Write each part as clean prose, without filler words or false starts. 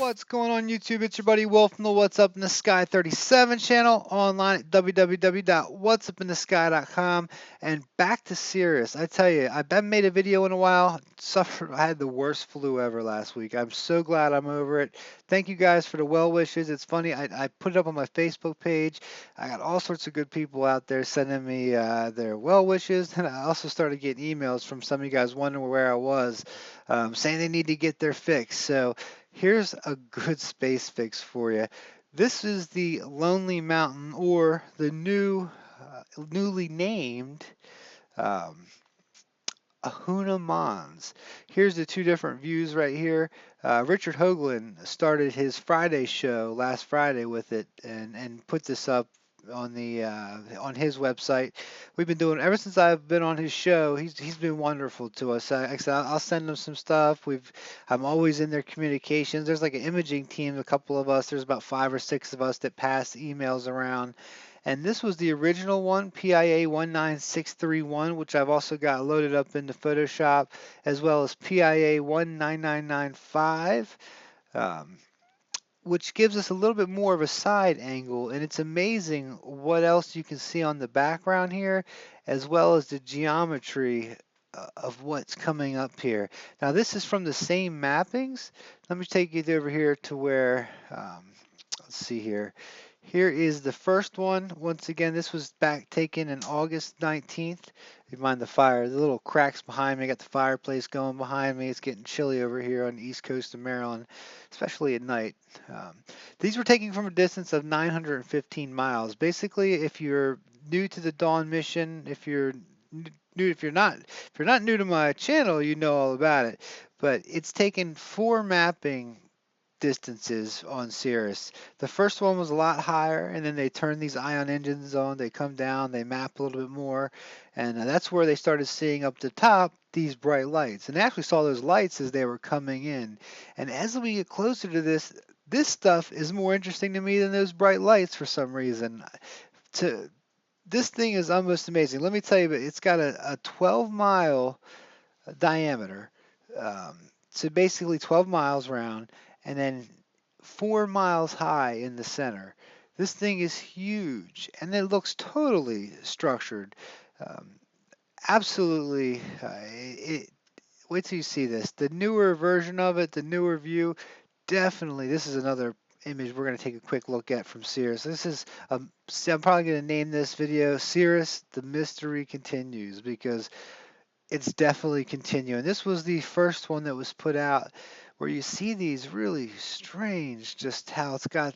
What's going on YouTube? It's your buddy Will from the What's Up in the Sky 37 channel, online at www.whatsupinthesky.com, and back to Ceres. I tell you, I haven't made a video in a while. I had the worst flu ever last week. I'm so glad I'm over it. Thank you guys for the well wishes. It's funny, I put it up on my Facebook page. I got all sorts of good people out there sending me their well wishes, and I also started getting emails from some of you guys wondering where I was, saying they need to get their fix. So here's a good space fix for you. This is the Lonely Mountain, or the newly named um, Ahuna Mons. Here's the two different views right here. Richard Hoagland started his Friday show last Friday with it, and put this up on his website. We've been doing ever since I've been on his show. He's been wonderful to us. Like I said, I'll send him some stuff. I'm always in their communications. There's like an imaging team, a couple of us. There's about 5 or 6 of us that pass emails around. And this was the original one, PIA 19631, which I've also got loaded up into Photoshop, as well as PIA 19995. Um, which gives us a little bit more of a side angle, and it's amazing what else you can see on the background here, as well as the geometry of what's coming up here. Now this is from the same mappings. Let me take you over here to where, let's see here. Here is the first one. Once again, this was back taken in August 19th. You mind the fire, the little cracks behind me. I got the fireplace going behind me. It's getting chilly over here on the east coast of Maryland, especially at night. These were taken from a distance of 915 miles. Basically, if you're new to the Dawn mission, if you're not new to my channel, you know all about it. But it's taken 4 mapping distances on Ceres. The first one was a lot higher, and then they turned these ion engines on. They come down, they map a little bit more, and that's where they started seeing up the top these bright lights. And they actually saw those lights as they were coming in. And as we get closer to this stuff is more interesting to me than those bright lights for some reason. To This thing is almost amazing. Let me tell you, it's got a 12-mile diameter, um, so basically 12 miles round, and then 4 miles high in the center. This thing is huge, and it looks totally structured. Um, Absolutely, wait till you see this. The newer version of it, the newer view, definitely. This is another image we're going to take a quick look at from Ceres. I'm probably going to name this video Ceres, the Mystery Continues, because it's definitely continuing. This was the first one that was put out where you see these really strange, just how it's got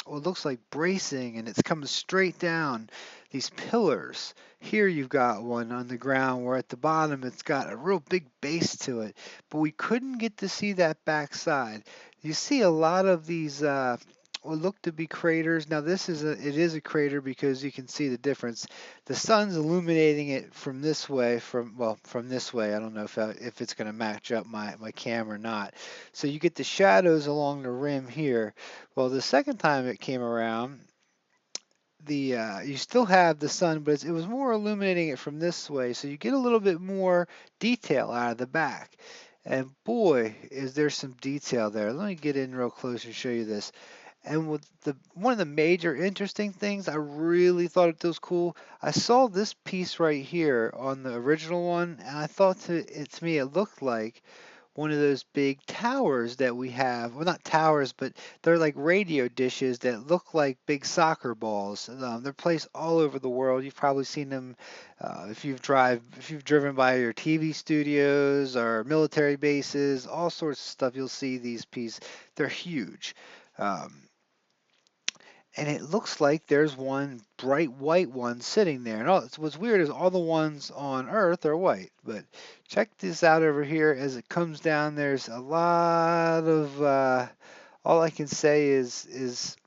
what looks like bracing, and it's coming straight down these pillars. Here you've got one on the ground where at the bottom it's got a real big base to it, but we couldn't get to see that backside. You see a lot of these what look to be craters. Now it is a crater because you can see the difference. The sun's illuminating it from this way, from this way. I don't know if it's going to match up my camera or not. So you get the shadows along the rim here. Well, the second time it came around, the you still have the sun, but it was more illuminating it from this way, so you get a little bit more detail out of the back. And boy, is there some detail there. Let me get in real close and show you this. And one of the major interesting things, I really thought it was cool. I saw this piece right here on the original one, and I thought to me it looked like one of those big towers that we have. Well, not towers, but they're like radio dishes that look like big soccer balls. They're placed all over the world. You've probably seen them if you've driven by your TV studios or military bases, all sorts of stuff. You'll see these pieces. They're huge. Um, and it looks like there's one bright white one sitting there. And what's weird is all the ones on Earth are white. But check this out over here as it comes down. There's a lot of all I can say is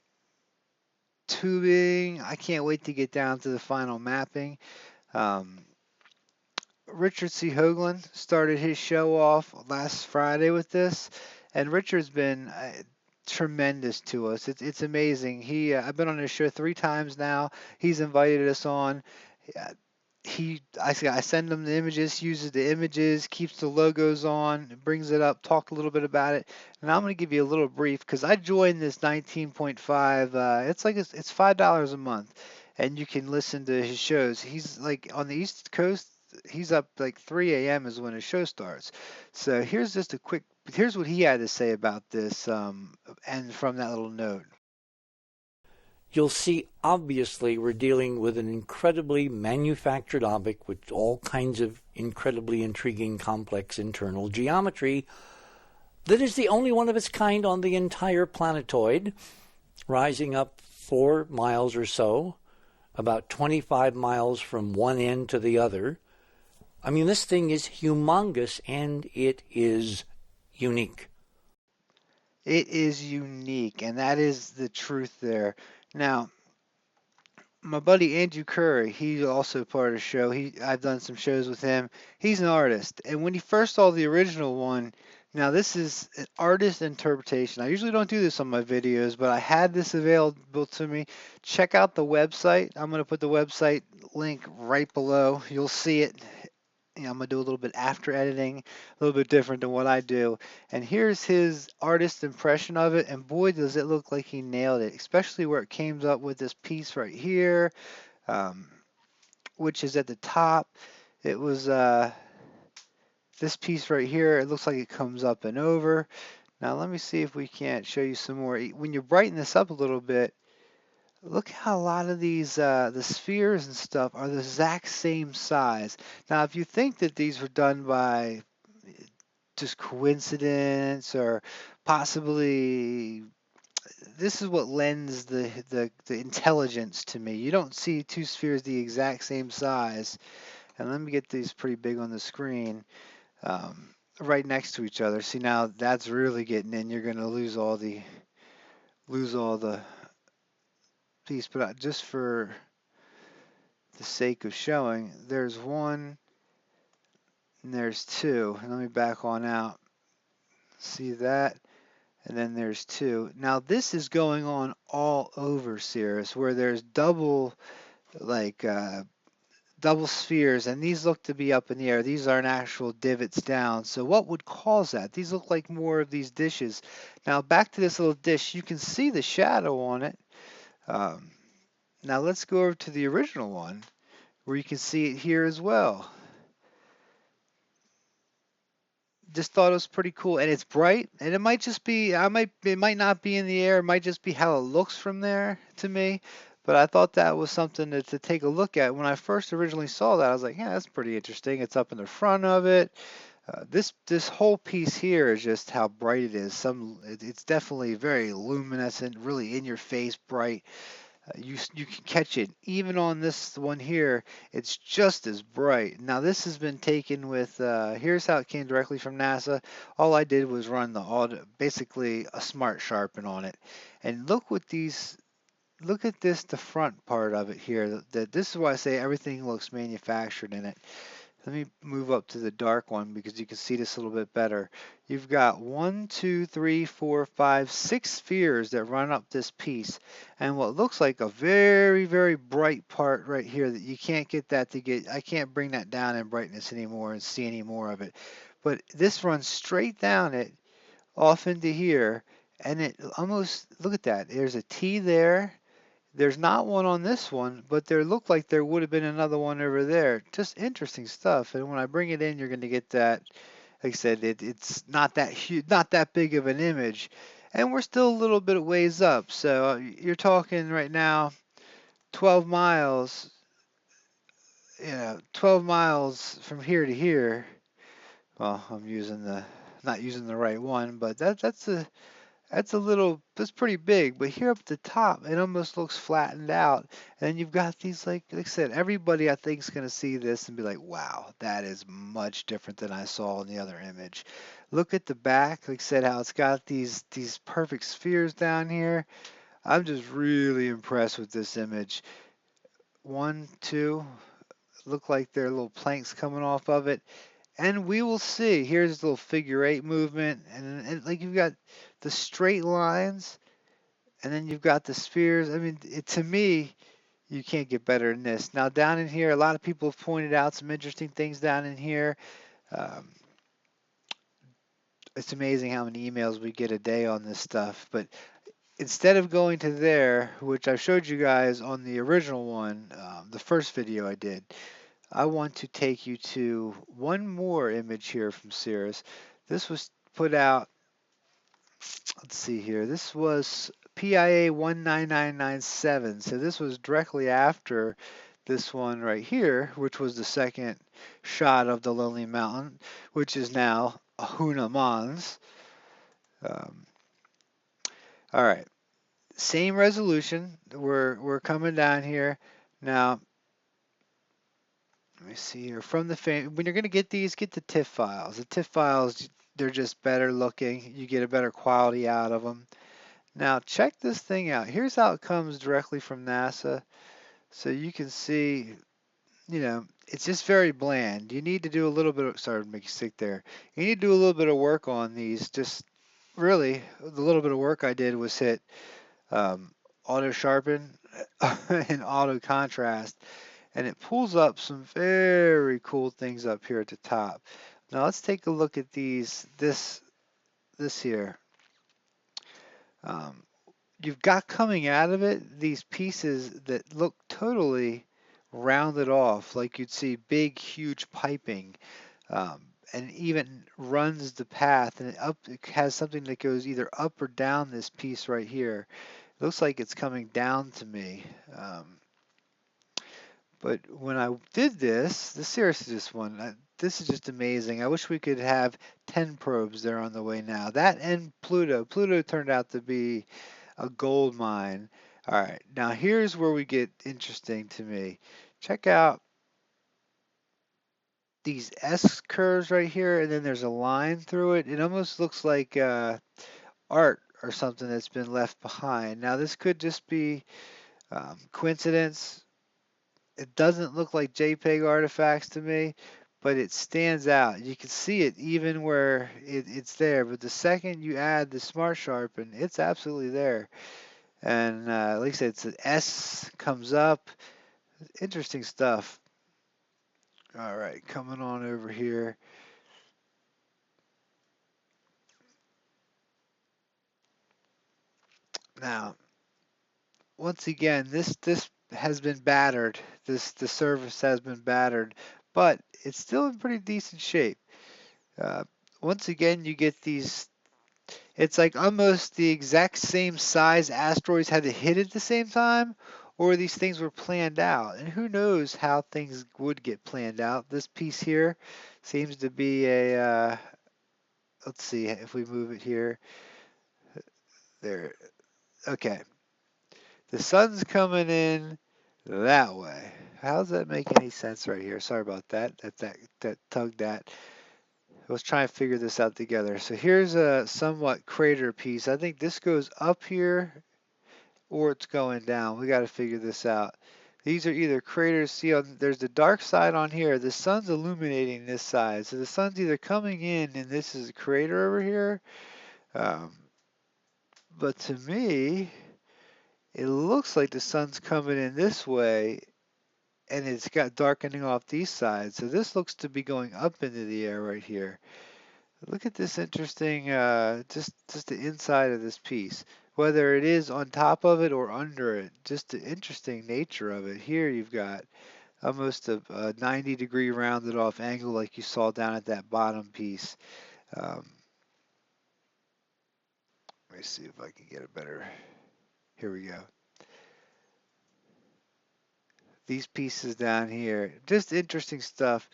tubing. I can't wait to get down to the final mapping. Um, Richard C. Hoagland started his show off last Friday with this, and Richard's been tremendous to us. It's amazing. I've been on his show 3 times now. He's invited us on. I send him the images, he uses the images, keeps the logos on, brings it up, talk a little bit about it, and I'm going to give you a little brief because I joined this 19.5. It's $5 a month, and you can listen to his shows. He's like on the East Coast. He's up like 3 a.m. is when his show starts. So here's just a quick. Here's what he had to say about this, and from that little note. You'll see, obviously, we're dealing with an incredibly manufactured object with all kinds of incredibly intriguing, complex internal geometry that is the only one of its kind on the entire planetoid, rising up 4 miles or so, about 25 miles from one end to the other. I mean, this thing is humongous and it is unique. It is unique, and that is the truth there. Now, my buddy Andrew Curry, he's also part of the show. I've done some shows with him. He's an artist, and when he first saw the original one, now this is an artist interpretation. I usually don't do this on my videos, but I had this available to me. Check out the website. I'm going to put the website link right below. You'll see it. I'm gonna do a little bit after editing, a little bit different than what I do. And here's his artist impression of it, and boy, does it look like he nailed it, especially where it came up with this piece right here, um, which is at the top. It was this piece right here. It looks like it comes up and over. Now let me see if we can't show you some more. When you brighten this up a little bit, look how a lot of these the spheres and stuff are the exact same size. Now, if you think that these were done by just coincidence or possibly this is what lends the intelligence to me. You don't see two spheres the exact same size, and let me get these pretty big on the screen, right next to each other. See, now that's really getting in. You're going to lose all the piece, but just for the sake of showing, there's one and there's two. And let me back on out. See that? And then there's two. Now this is going on all over Ceres, where there's like double spheres, and these look to be up in the air. These aren't actual divots down. So what would cause that? These look like more of these dishes. Now back to this little dish, you can see the shadow on it. Um, Now let's go over to the original one, where you can see it here as well. Just thought it was pretty cool, and it's bright, and it might just be it might not be in the air, it might just be how it looks from there to me, but I thought that was something to take a look at. When I first originally saw that, I was like, yeah, that's pretty interesting. It's up in the front of it. This whole piece here is just how bright it is. It's definitely very luminescent, really in your face bright. You can catch it even on this one here. It's just as bright. Now this has been taken with. Here's how it came directly from NASA. All I did was run the auto, basically a smart sharpen on it, and look what these. Look at this, the front part of it here. That this is why I say everything looks manufactured in it. Let me move up to the dark one because you can see this a little bit better. You've got one, two, three, four, five, six spheres that run up this piece, and what looks like a very, very bright part right here that you can't get that to get. I can't bring that down in brightness anymore and see any more of it. But this runs straight down it off into here, and it almost look at that. There's a T there. There's not one on this one, but there looked like there would have been another one over there. Just interesting stuff. And when I bring it in, you're going to get that. Like I said, it's not that huge, not that big of an image, and we're still a little bit of ways up. So you're talking right now, 12 miles. 12 miles from here to here. Well, I'm using the not using the right one, but that's pretty big, but here up at the top, it almost looks flattened out. And then you've got these, like I said, everybody I think is going to see this and be like, wow, that is much different than I saw in the other image. Look at the back, like I said, how it's got these perfect spheres down here. I'm just really impressed with this image. One, two, look like there are little planks coming off of it. And we will see. Here's a little figure eight movement, and like you've got the straight lines, and then you've got the spheres. I mean, to me, You can't get better than this. Now down in here, a lot of people have pointed out some interesting things down in here. Um, it's amazing how many emails we get a day on this stuff. But instead of going to there, which I showed you guys on the original one, the first video I did, I want to take you to one more image here from Ceres. This was put out, let's see here, this was PIA 19997. So this was directly after this one right here, which was the second shot of the Lonely Mountain, which is now Ahuna Mons. Um, all right, same resolution. We're coming down here now. Let me see here. From the when you're going to get these, get the TIFF files. The TIFF files, they're just better looking. You get a better quality out of them. Now check this thing out. Here's how it comes directly from NASA. So you can see, it's just very bland. You need to do a little bit of, sorry to make you sick there. You need to do a little bit of work on these. Just really, the little bit of work I did was hit um, auto sharpen and auto contrast, and it pulls up some very cool things up here at the top. Now let's take a look at this here. Um, you've got coming out of it these pieces that look totally rounded off, like you'd see big, huge piping, um, and even runs the path, and it has something that goes either up or down this piece right here. It looks like it's coming down to me. But when I did this seriously, this one, this is just amazing. I wish we could have 10 probes there on the way now. That and Pluto. Pluto turned out to be a gold mine. All right, now here's where we get interesting to me. Check out these S curves right here, and then there's a line through it. It almost looks like art or something that's been left behind. Now this could just be coincidence. It doesn't look like JPEG artifacts to me, but it stands out. You can see it even where it's there, but the second you add the Smart Sharpen, it's absolutely there. And like I said, it's an S comes up. Interesting stuff. All right, coming on over here. Now, once again, this has been battered. The surface has been battered, but it's still in pretty decent shape. Uh, Once again, you get these. It's like almost the exact same size asteroids had to hit at the same time, or these things were planned out. And who knows how things would get planned out. This piece here seems to be let's see if we move it here. There. Okay. The sun's coming in that way. How does that make any sense right here? Sorry about that. That tugged that. Let's try and figure this out together. So here's a somewhat crater piece. I think this goes up here or it's going down. We got to figure this out. These are either craters. See, there's the dark side on here. The sun's illuminating this side. So the sun's either coming in and this is a crater over here. Um, but to me, it looks like the sun's coming in this way and it's got darkening off these sides. So this looks to be going up into the air right here. Look at this interesting, just the inside of this piece, whether it is on top of it or under it, just the interesting nature of it. Here you've got almost a 90-degree rounded off angle like you saw down at that bottom piece. Um, Let me see if I can get a better, here we go. These pieces down here, just interesting stuff.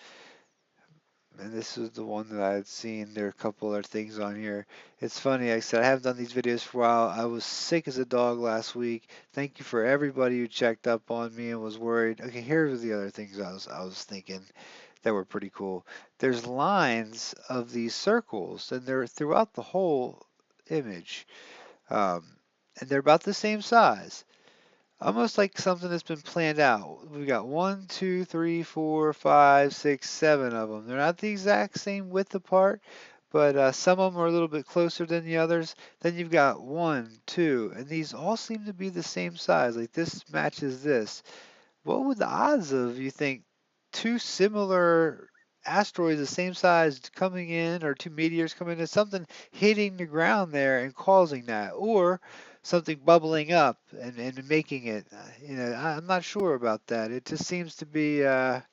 And this is the one that I had seen. There are a couple other things on here. It's funny, like I said, I haven't done these videos for a while. I was sick as a dog last week. Thank you for everybody who checked up on me and was worried. Okay, here's the other things I was thinking that were pretty cool. There's lines of these circles, and they're throughout the whole image. Um, and they're about the same size. Almost like something that's been planned out. We've got one, two, three, four, five, six, seven of them. They're not the exact same width apart, but some of them are a little bit closer than the others. Then you've got one, two, and these all seem to be the same size. Like this matches this. What would the odds of, you think, two similar asteroids the same size coming in, or two meteors coming in, something hitting the ground there and causing that, or something bubbling up and making it? I'm not sure about that. It just seems to be a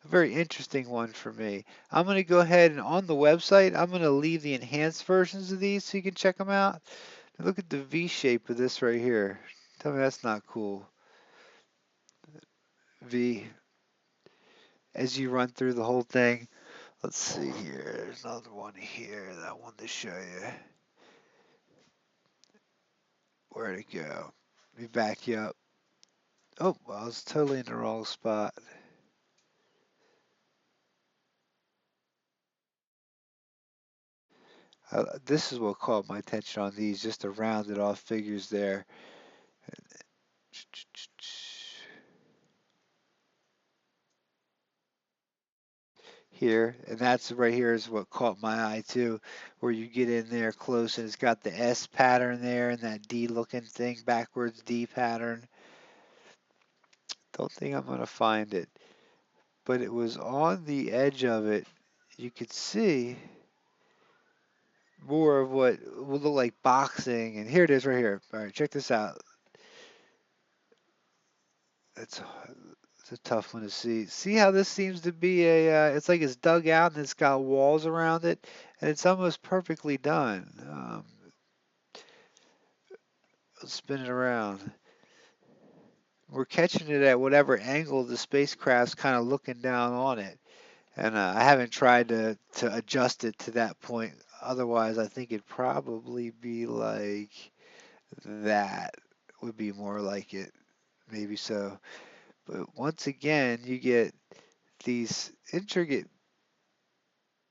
very interesting one for me. I'm going to go ahead and on the website, I'm going to leave the enhanced versions of these so you can check them out. Look at the V shape of this right here. Tell me that's not cool. V, as you run through the whole thing. Let's see here. There's another one here that I wanted to show you. Where'd it go? Let me back you up. Oh, I was totally in the wrong spot. This is what caught my attention on these, just the rounded off figures there. Here, and that's right here is what caught my eye too, where you get in there close and it's got the S pattern there and that D looking thing, backwards D pattern. Don't think I'm gonna find it, but it was on the edge of it. You could see more of what will look like boxing, and here it is right here. All right, check this out. It's it's a tough one to see. See how this seems to be it's like it's dug out and it's got walls around it, and it's almost perfectly done. Spin it around. We're catching it at whatever angle the spacecraft's kind of looking down on it, and I haven't tried to adjust it to that point. Otherwise, I think it'd probably be like that. Would be more like it, maybe so. But once again, you get these intricate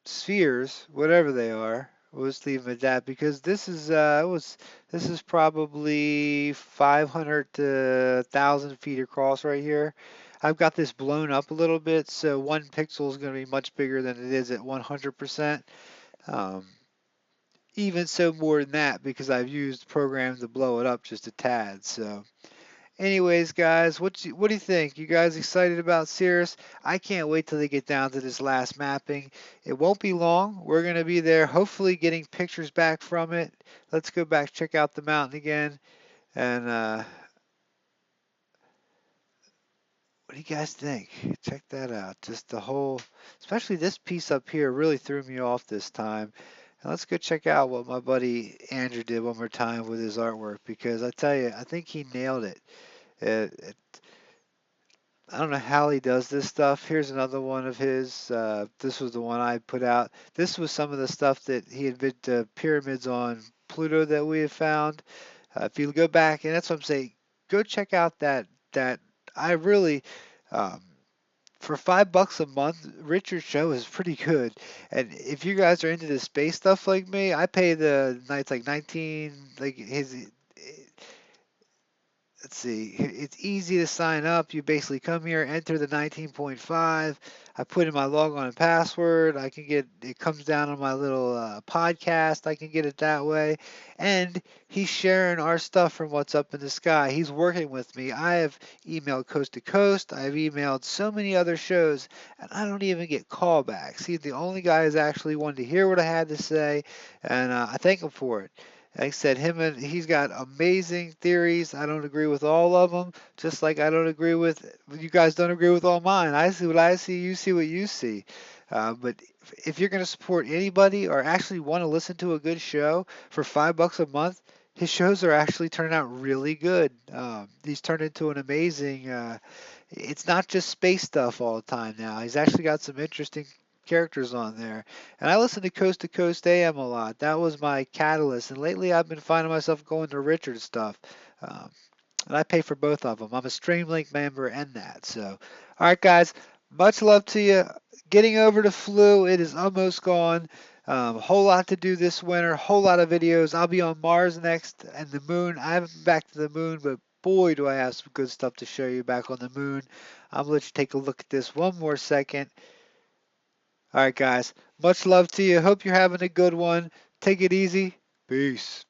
spheres, whatever they are. We'll just leave them at that because this is probably 500 to 1,000 feet across right here. I've got this blown up a little bit, so one pixel is going to be much bigger than it is at 100%. Um, Even so, more than that because I've used programs to blow it up just a tad. So anyways, guys, what do you think? You guys excited about Ceres? I can't wait till they get down to this last mapping. It won't be long. We're gonna be there, hopefully getting pictures back from it. Let's go back, check out the mountain again, and what do you guys think? Check that out. Just the whole, especially this piece up here, really threw me off this time. And let's go check out what my buddy Andrew did one more time with his artwork because I tell you, I think he nailed it. It I don't know how he does this stuff. Here's another one of his. This was the one I put out. This was some of the stuff that he had been to pyramids on Pluto that we have found. If you go back, and that's what I'm saying, go check out that. I really, um, for $5 a month, Richard's show is pretty good. And if you guys are into the space stuff like me, I pay the nights like 19, like his let's see, it's easy to sign up. You basically come here, enter the 19.5. I put in my logon and password. I can get it comes down on my little podcast. I can get it that way. And he's sharing our stuff from what's up in the sky. He's working with me. I have emailed Coast to Coast. I've emailed so many other shows, and I don't even get callbacks. He's the only guy who's actually wanted to hear what I had to say, and I thank him for it. Like I said, he's got amazing theories. I don't agree with all of them, just like I don't agree with you guys don't agree with all mine. I see what I see, you see what you see. But if you're going to support anybody or actually want to listen to a good show for $5 a month, his shows are actually turning out really good. He's turned into an amazing. It's not just space stuff all the time now. He's actually got some interesting characters on there. And I listen to Coast AM a lot. That was my catalyst. And lately I've been finding myself going to Richard stuff. Um, and I pay for both of them. I'm a Streamlink member and that. So, all right, guys, much love to you. Getting over the flu, it is almost gone. Whole lot to do this winter, whole lot of videos. I'll be on Mars next and the moon. I haven't been back to the moon, but boy, do I have some good stuff to show you back on the moon. I'm going to let you take a look at this one more second. All right, guys. Much love to you. Hope you're having a good one. Take it easy. Peace.